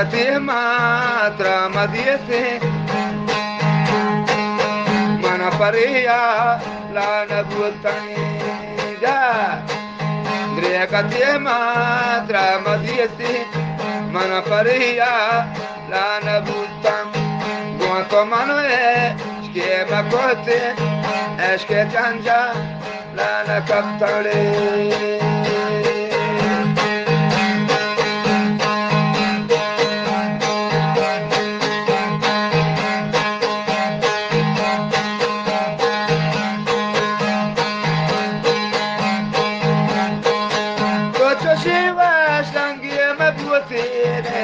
كتير ما ترى مديتي من فريا لا نبوتني دا كتير ما ترى مديتي من فريا لا نبوتني قوانتو منو اشكي مكوتي اشكي جانجا لا نكبتلي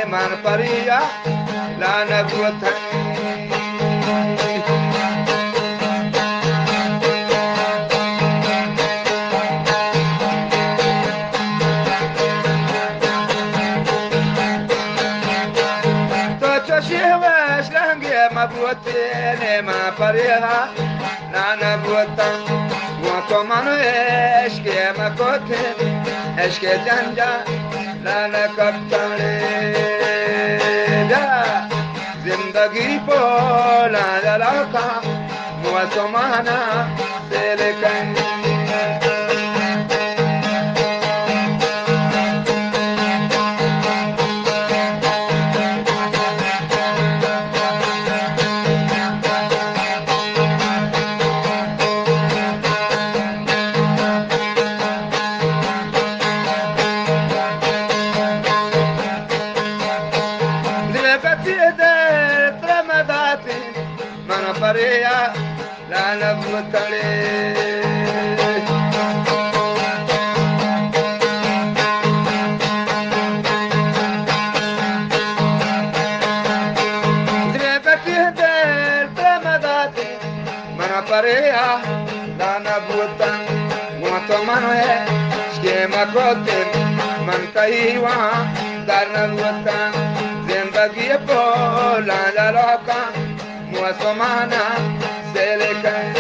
من فريا لا نبوتني توتشيوش لانجي مبوتني ما فريها لا نبوتني وطمان اشكي مكوتني اشكي جنجا لا نكبتني زندگی پولا دلاکا موسمانا سلکن فريا لا نبوتلي دربتي دل تمداتي من فريا لا نبوتن وطمانه شكيما كوتن من كيوا دار نبوتن زندگي بولا للاكا وسمعنا سلكا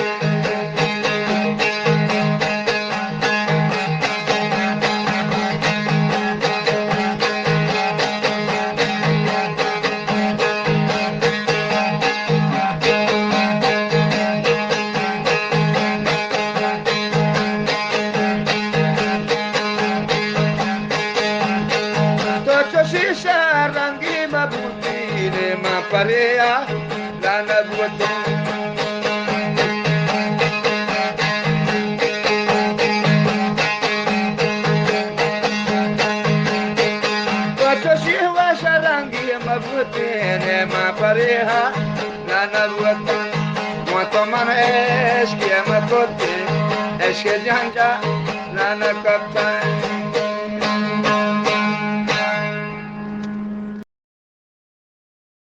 توشي شارنجي مبوتي ما فريا لا نبوتني وتشيه وشرنجي مبوتين ما فريها لا نبوتني وطمان اشكي مكوتي اشكي جانجا لا نكبتني